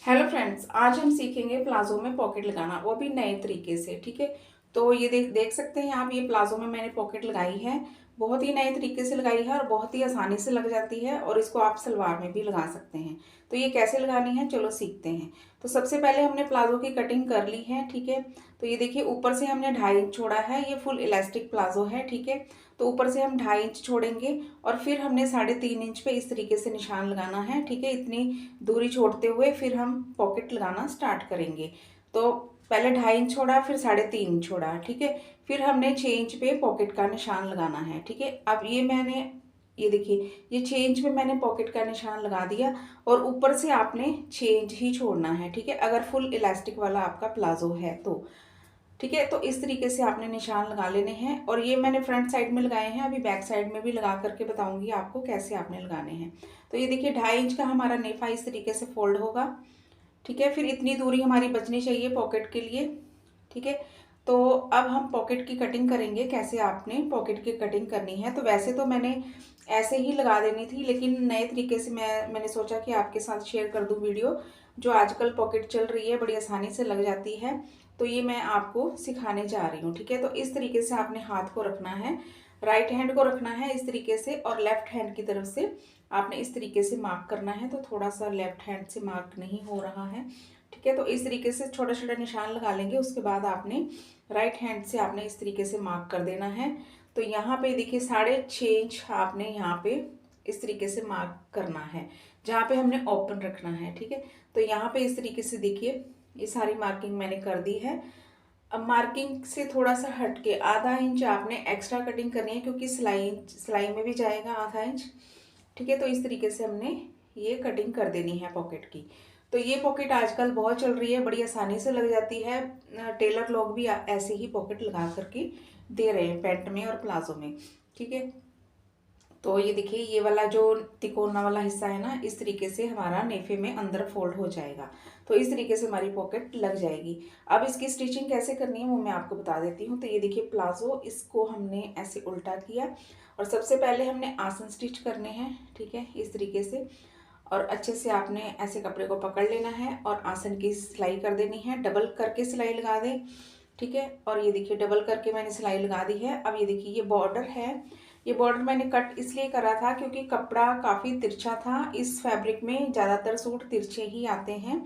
Hello friends, आज हम सीखेंगे प्लाजो में पॉकेट लगाना, वो भी नए तरीके से। ठीक है, तो ये देख देख सकते हैं आप, ये प्लाजो में मैंने पॉकेट लगाई है। बहुत ही नए तरीके से लगाई है और बहुत ही आसानी से लग जाती है, और इसको आप सलवार में भी लगा सकते हैं। तो ये कैसे लगानी है, चलो सीखते हैं। तो सबसे पहले हमने प्लाजो की कटिंग कर ली है। ठीक है, तो ये देखिए ऊपर से हमने 2.5 इंच छोड़ा है, ये फुल इलास्टिक प्लाजो है। ठीक है, तो ऊपर से हम 2.5 इंच छोड़ेंगे और फिर हमने 3.5 इंच पे इस तरीके से निशान लगाना है। ठीक है, इतनी दूरी छोड़ते हुए फिर हम पॉकेट लगाना स्टार्ट करेंगे। तो पहले 2.5 इंच छोड़ा, फिर 3.5 इंच छोड़ा। ठीक है, फिर हमने 6 इंच पे पॉकेट का निशान लगाना है। ठीक है, अब ये देखिए, ये 6 इंच पे मैंने पॉकेट का निशान लगा दिया और ऊपर से आपने 6 इंच ही छोड़ना है। ठीक है, अगर फुल इलास्टिक वाला आपका प्लाजो है तो। ठीक है, तो इस तरीके से आपने निशान लगा लेने हैं, और ये मैंने फ्रंट साइड में लगाए हैं, अभी बैक साइड में भी लगा करके बताऊंगी आपको कैसे आपने लगाने हैं। तो ये देखिए 2.5 इंच का हमारा नेफा इस तरीके से फोल्ड होगा। ठीक है, फिर इतनी दूरी हमारी बचनी चाहिए पॉकेट के लिए। ठीक है, तो अब हम पॉकेट की कटिंग करेंगे। कैसे आपने पॉकेट की कटिंग करनी है, तो वैसे तो मैंने ऐसे ही लगा देनी थी, लेकिन नए तरीके से मैंने सोचा कि आपके साथ शेयर कर दूं वीडियो। जो आजकल पॉकेट चल रही है, बड़ी आसानी से लग जाती है, तो ये मैं आपको सिखाने जा रही हूँ। ठीक है, तो इस तरीके से आपने हाथ को रखना है, राइट हैंड को रखना है इस तरीके से, और लेफ्ट हैंड की तरफ से आपने इस तरीके से मार्क करना है। तो थोड़ा सा लेफ्ट हैंड से मार्क नहीं हो रहा है। ठीक है, तो इस तरीके से छोटा छोटा निशान लगा लेंगे। उसके बाद आपने राइट हैंड से आपने इस तरीके से मार्क कर देना है। तो यहाँ पे देखिए 6.5 इंच आपने यहाँ पे इस तरीके से मार्क करना है, जहाँ पे हमने ओपन रखना है। ठीक है, तो यहाँ पे इस तरीके से देखिए ये सारी मार्किंग मैंने कर दी है। अब मार्किंग से थोड़ा सा हट के ½ इंच आपने एक्स्ट्रा कटिंग करनी है, क्योंकि सिलाई सिलाई में भी जाएगा ½ इंच। ठीक है, तो इस तरीके से हमने ये कटिंग कर देनी है पॉकेट की। तो ये पॉकेट आजकल बहुत चल रही है, बड़ी आसानी से लग जाती है। टेलर लोग भी ऐसे ही पॉकेट लगा करके दे रहे हैं पैंट में और प्लाजो में। ठीक है, तो ये देखिए ये वाला जो तिकोना वाला हिस्सा है ना, इस तरीके से हमारा नेफे में अंदर फोल्ड हो जाएगा। तो इस तरीके से हमारी पॉकेट लग जाएगी। अब इसकी स्टिचिंग कैसे करनी है वो मैं आपको बता देती हूँ। तो ये देखिए प्लाजो, इसको हमने ऐसे उल्टा किया और सबसे पहले हमने आसन स्टिच करने हैं। ठीक है, इस तरीके से, और अच्छे से आपने ऐसे कपड़े को पकड़ लेना है और आसन की सिलाई कर देनी है। डबल करके सिलाई लगा दें। ठीक है, और ये देखिए डबल करके मैंने सिलाई लगा दी है। अब ये देखिए ये बॉर्डर है, ये बॉर्डर मैंने कट इसलिए करा था क्योंकि कपड़ा काफ़ी तिरछा था। इस फैब्रिक में ज़्यादातर सूट तिरछे ही आते हैं।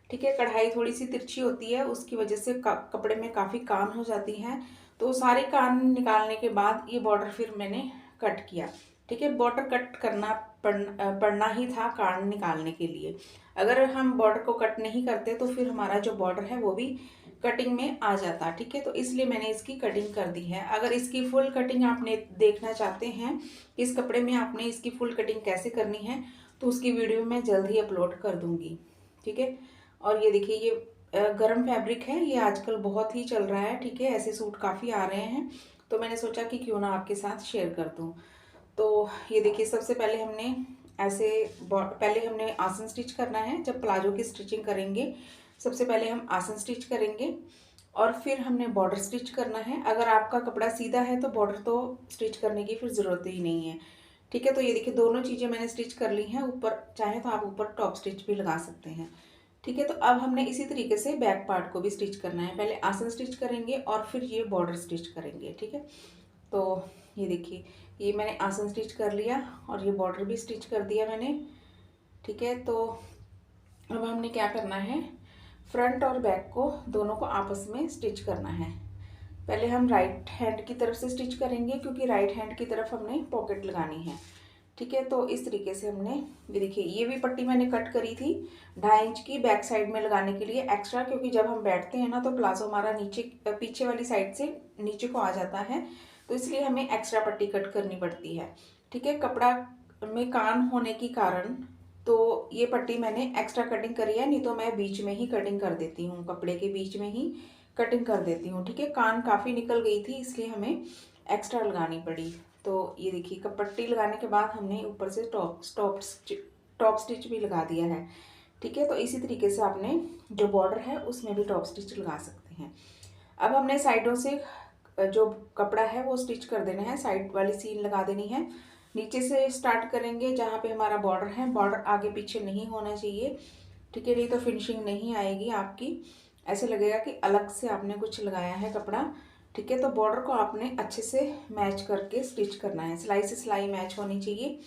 ठीक है, कढ़ाई थोड़ी सी तिरछी होती है, उसकी वजह से कपड़े में काफ़ी कान हो जाती हैं। तो सारे कान निकालने के बाद ये बॉर्डर फिर मैंने कट किया। ठीक है, बॉर्डर कट करना पड़ना ही था कान निकालने के लिए। अगर हम बॉर्डर को कट नहीं करते तो फिर हमारा जो बॉर्डर है वो भी कटिंग में आ जाता। ठीक है, तो इसलिए मैंने इसकी कटिंग कर दी है। अगर इसकी फुल कटिंग आपने देखना चाहते हैं, इस कपड़े में आपने इसकी फुल कटिंग कैसे करनी है, तो उसकी वीडियो मैं जल्द ही अपलोड कर दूंगी। ठीक है, और ये देखिए ये गर्म फैब्रिक है, ये आजकल बहुत ही चल रहा है। ठीक है, ऐसे सूट काफ़ी आ रहे हैं, तो मैंने सोचा कि क्यों ना आपके साथ शेयर कर दूँ। तो ये देखिए सबसे पहले हमने ऐसे पहले हमने आसन स्टिच करना है। जब प्लाजो की स्टिचिंग करेंगे, सबसे पहले हम आसन स्टिच करेंगे और फिर हमने बॉर्डर स्टिच करना है। अगर आपका कपड़ा सीधा है तो बॉर्डर तो स्टिच करने की फिर ज़रूरत ही नहीं है। ठीक है, तो ये देखिए दोनों चीज़ें मैंने स्टिच कर ली हैं। ऊपर चाहे तो आप ऊपर टॉप स्टिच भी लगा सकते हैं। ठीक है, तो अब हमने इसी तरीके से बैक पार्ट को भी स्टिच करना है। पहले आसन स्टिच करेंगे और फिर ये बॉर्डर स्टिच करेंगे। ठीक है, तो ये देखिए ये मैंने आसन स्टिच कर लिया और ये बॉर्डर भी स्टिच कर दिया मैंने। ठीक है, तो अब हमने क्या करना है, फ्रंट और बैक को दोनों को आपस में स्टिच करना है। पहले हम राइट हैंड की तरफ से स्टिच करेंगे, क्योंकि राइट हैंड की तरफ हमने पॉकेट लगानी है। ठीक है, तो इस तरीके से हमने, ये देखिए ये भी पट्टी मैंने कट करी थी 2.5 इंच की बैक साइड में लगाने के लिए एक्स्ट्रा, क्योंकि जब हम बैठते हैं ना तो प्लाजो हमारा नीचे पीछे वाली साइड से नीचे को आ जाता है, तो इसलिए हमें एक्स्ट्रा पट्टी कट करनी पड़ती है। ठीक है, कपड़ा में कान होने के कारण तो ये पट्टी मैंने एक्स्ट्रा कटिंग करी है, नहीं तो मैं बीच में ही कटिंग कर देती हूँ, कपड़े के बीच में ही कटिंग कर देती हूँ। ठीक है, कान काफ़ी निकल गई थी इसलिए हमें एक्स्ट्रा लगानी पड़ी। तो ये देखिए पट्टी लगाने के बाद हमने ऊपर से टॉप स्टिच भी लगा दिया है। ठीक है, तो इसी तरीके से आपने जो बॉर्डर है उसमें भी टॉप स्टिच लगा सकते हैं। अब हमने साइडों से जो कपड़ा है वो स्टिच कर देना है, साइड वाली सीन लगा देनी है। नीचे से स्टार्ट करेंगे जहाँ पे हमारा बॉर्डर है, बॉर्डर आगे पीछे नहीं होना चाहिए। ठीक है, नहीं तो फिनिशिंग नहीं आएगी आपकी, ऐसे लगेगा कि अलग से आपने कुछ लगाया है कपड़ा। ठीक है, तो बॉर्डर को आपने अच्छे से मैच करके स्टिच करना है, सिलाई से सिलाई मैच होनी चाहिए।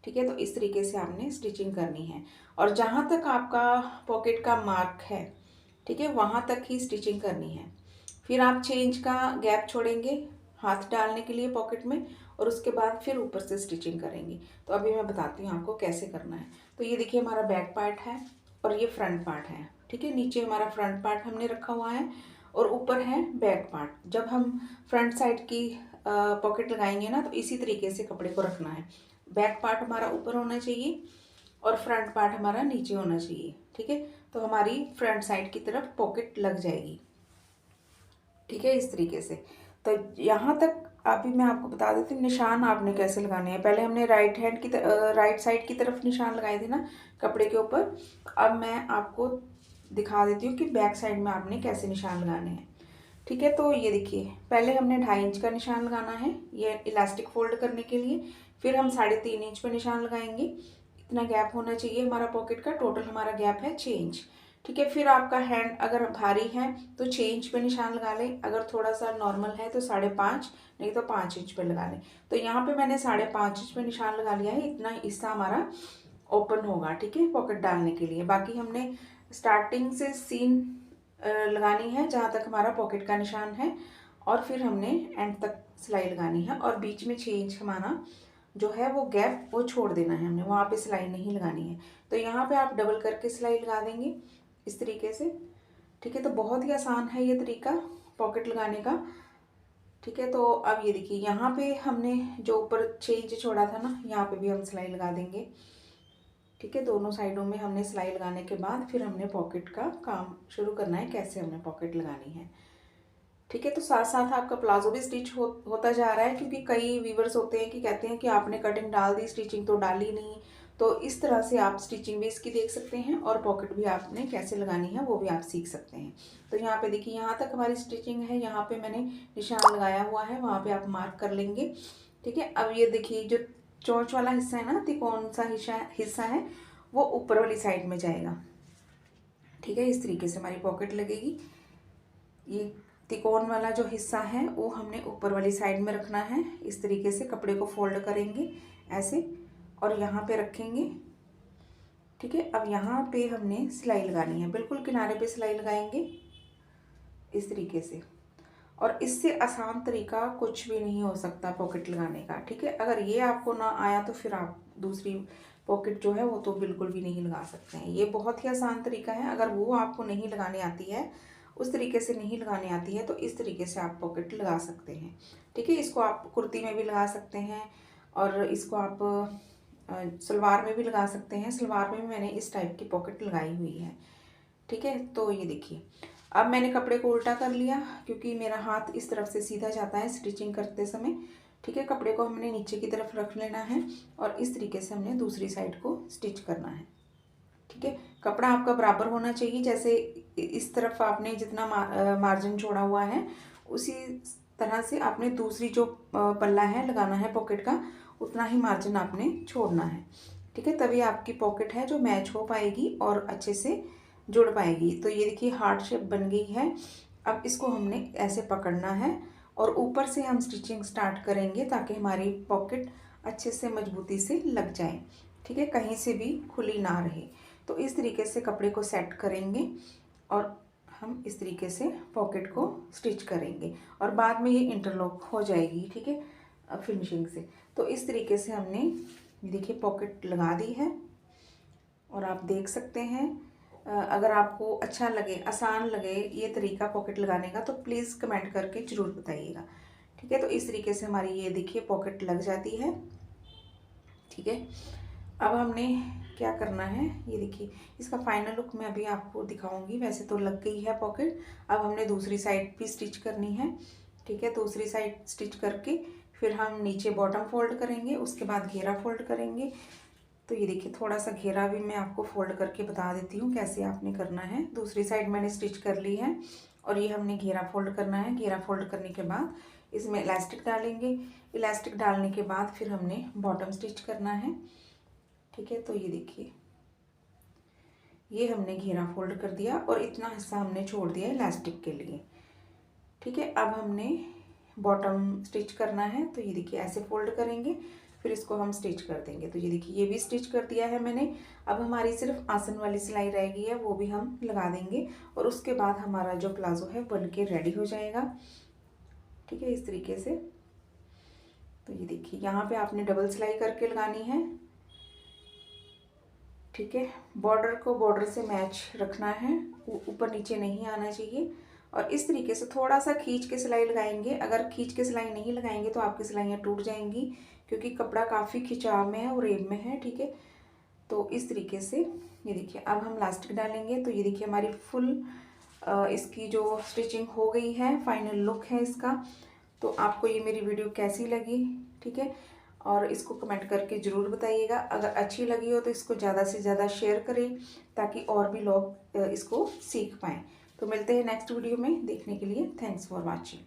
ठीक है, तो इस तरीके से आपने स्टिचिंग करनी है। और जहाँ तक आपका पॉकेट का मार्क है, ठीक है, वहाँ तक ही स्टिचिंग करनी है। फिर आप चेंज का गैप छोड़ेंगे हाथ डालने के लिए पॉकेट में, और उसके बाद फिर ऊपर से स्टिचिंग करेंगे। तो अभी मैं बताती हूँ आपको कैसे करना है। तो ये देखिए हमारा बैक पार्ट है और ये फ्रंट पार्ट है। ठीक है, नीचे हमारा फ्रंट पार्ट हमने रखा हुआ है और ऊपर है बैक पार्ट। जब हम फ्रंट साइड की पॉकेट लगाएंगे ना, तो इसी तरीके से कपड़े को रखना है। बैक पार्ट हमारा ऊपर होना चाहिए और फ्रंट पार्ट हमारा नीचे होना चाहिए। ठीक है, तो हमारी फ्रंट साइड की तरफ पॉकेट लग जाएगी। ठीक है, इस तरीके से। तो यहाँ तक अभी मैं आपको बता देती हूँ निशान आपने कैसे लगाने हैं। पहले हमने राइट साइड की तरफ निशान लगाए थे ना कपड़े के ऊपर। अब मैं आपको दिखा देती हूँ कि बैक साइड में आपने कैसे निशान लगाने हैं। ठीक है, तो ये देखिए पहले हमने 2.5 इंच का निशान लगाना है ये इलास्टिक फोल्ड करने के लिए। फिर हम 3.5 इंच पे निशान लगाएंगे। इतना गैप होना चाहिए हमारा पॉकेट का। टोटल हमारा गैप है 6 इंच। ठीक है, फिर आपका हैंड अगर भारी है तो 6 इंच पे निशान लगा लें, अगर थोड़ा सा नॉर्मल है तो 5.5, नहीं तो 5 इंच पे लगा लें। तो यहाँ पे मैंने 5.5 इंच पे निशान लगा लिया है। इतना हिस्सा हमारा ओपन होगा। ठीक है, पॉकेट डालने के लिए। बाकी हमने स्टार्टिंग से सीन लगानी है जहाँ तक हमारा पॉकेट का निशान है, और फिर हमने एंड तक सिलाई लगानी है। और बीच में 6 इंच हमारा जो है वो गैप वो छोड़ देना है हमने, वहाँ पे सिलाई नहीं लगानी है। तो यहाँ पे आप डबल करके सिलाई लगा देंगे इस तरीके से। ठीक है, तो बहुत ही आसान है ये तरीका पॉकेट लगाने का। ठीक है, तो अब ये देखिए यहाँ पे हमने जो ऊपर 6 इंच छोड़ा था ना, यहाँ पे भी हम सिलाई लगा देंगे। ठीक है, दोनों साइडों में हमने सिलाई लगाने के बाद फिर हमने पॉकेट का काम शुरू करना है, कैसे हमने पॉकेट लगानी है। ठीक है, तो साथ साथ आपका प्लाजो भी स्टिच होता जा रहा है, क्योंकि कई वीवर्स होते हैं कि कहते हैं कि आपने कटिंग डाल दी, स्टिचिंग तो डाली नहीं। तो इस तरह से आप स्टिचिंग भी इसकी देख सकते हैं और पॉकेट भी आपने कैसे लगानी है वो भी आप सीख सकते हैं। तो यहाँ पे देखिए यहाँ तक हमारी स्टिचिंग है, यहाँ पे मैंने निशान लगाया हुआ है, वहाँ पे आप मार्क कर लेंगे। ठीक है, अब ये देखिए जो चोंच वाला हिस्सा है ना, तिकोन सा हिस्सा है, वो ऊपर वाली साइड में जाएगा। ठीक है, इस तरीके से हमारी पॉकेट लगेगी। ये तिकोन वाला जो हिस्सा है वो हमने ऊपर वाली साइड में रखना है। इस तरीके से कपड़े को फोल्ड करेंगे ऐसे और यहाँ पे रखेंगे। ठीक है, अब यहाँ पे हमने सिलाई लगानी है, बिल्कुल किनारे पे सिलाई लगाएंगे इस तरीके से। और इससे आसान तरीका कुछ भी नहीं हो सकता पॉकेट लगाने का। ठीक है, अगर ये आपको ना आया तो फिर आप दूसरी पॉकेट जो है वो तो बिल्कुल भी नहीं लगा सकते हैं। ये बहुत ही आसान तरीका है। अगर वो आपको नहीं लगानी आती है, उस तरीके से नहीं लगानी आती है, तो इस तरीके से आप पॉकेट लगा सकते हैं। ठीक है, इसको आप कुर्ती में भी लगा सकते हैं और इसको आप सलवार में भी लगा सकते हैं। सलवार में भी मैंने इस टाइप की पॉकेट लगाई हुई है। ठीक है, तो ये देखिए अब मैंने कपड़े को उल्टा कर लिया, क्योंकि मेरा हाथ इस तरफ से सीधा जाता है स्टिचिंग करते समय। ठीक है, कपड़े को हमने नीचे की तरफ रख लेना है और इस तरीके से हमने दूसरी साइड को स्टिच करना है। ठीक है, कपड़ा आपका बराबर होना चाहिए। जैसे इस तरफ आपने जितना मार्जिन छोड़ा हुआ है, उसी तरह से आपने दूसरी जो पल्ला है लगाना है पॉकेट का, उतना ही मार्जिन आपने छोड़ना है। ठीक है, तभी आपकी पॉकेट है जो मैच हो पाएगी और अच्छे से जुड़ पाएगी। तो ये देखिए हार्ट शेप बन गई है। अब इसको हमने ऐसे पकड़ना है और ऊपर से हम स्टिचिंग स्टार्ट करेंगे ताकि हमारी पॉकेट अच्छे से मजबूती से लग जाए। ठीक है, कहीं से भी खुली ना रहे। तो इस तरीके से कपड़े को सेट करेंगे और हम इस तरीके से पॉकेट को स्टिच करेंगे और बाद में ये इंटरलॉक हो जाएगी। ठीक है, फिनिशिंग से। तो इस तरीके से हमने देखिए पॉकेट लगा दी है और आप देख सकते हैं। अगर आपको अच्छा लगे, आसान लगे ये तरीका पॉकेट लगाने का, तो प्लीज़ कमेंट करके ज़रूर बताइएगा। ठीक है, तो इस तरीके से हमारी ये देखिए पॉकेट लग जाती है। ठीक है, अब हमने क्या करना है, ये देखिए इसका फाइनल लुक मैं अभी आपको दिखाऊंगी। वैसे तो लग गई है पॉकेट, अब हमने दूसरी साइड भी स्टिच करनी है। ठीक है, दूसरी साइड स्टिच करके फिर हम नीचे बॉटम फोल्ड करेंगे, उसके बाद घेरा फोल्ड करेंगे। तो ये देखिए थोड़ा सा घेरा भी मैं आपको फोल्ड करके बता देती हूँ कैसे आपने करना है। दूसरी साइड मैंने स्टिच कर ली है और ये हमने घेरा फोल्ड करना है। घेरा फोल्ड करने के बाद इसमें इलास्टिक डालेंगे। इलास्टिक डालने के बाद फिर हमने बॉटम स्टिच करना है। ठीक है, तो ये देखिए ये हमने घेरा फोल्ड कर दिया और इतना हिस्सा हमने छोड़ दिया इलास्टिक के लिए। ठीक है, अब हमने बॉटम स्टिच करना है। तो ये देखिए ऐसे फोल्ड करेंगे, फिर इसको हम स्टिच कर देंगे। तो ये देखिए ये भी स्टिच कर दिया है मैंने। अब हमारी सिर्फ आसन वाली सिलाई रह गई है, वो भी हम लगा देंगे और उसके बाद हमारा जो प्लाजो है बन के रेडी हो जाएगा। ठीक है, इस तरीके से। तो ये देखिए यहाँ पे आपने डबल सिलाई करके लगानी है। ठीक है, बॉर्डर को बॉर्डर से मैच रखना है, ऊपर नीचे नहीं आना चाहिए। और इस तरीके से थोड़ा सा खींच के सिलाई लगाएंगे। अगर खींच के सिलाई नहीं लगाएंगे तो आपकी सिलाइयाँ टूट जाएंगी, क्योंकि कपड़ा काफ़ी खिंचाव में है और रेब में है। ठीक है, तो इस तरीके से ये देखिए अब हम इलास्टिक डालेंगे। तो ये देखिए हमारी फुल इसकी जो स्टिचिंग हो गई है, फाइनल लुक है इसका। तो आपको ये मेरी वीडियो कैसी लगी, ठीक है, और इसको कमेंट करके ज़रूर बताइएगा। अगर अच्छी लगी हो तो इसको ज़्यादा से ज़्यादा शेयर करें, ताकि और भी लोग इसको सीख पाएँ। तो मिलते हैं नेक्स्ट वीडियो में। देखने के लिए थैंक्स फॉर वॉचिंग।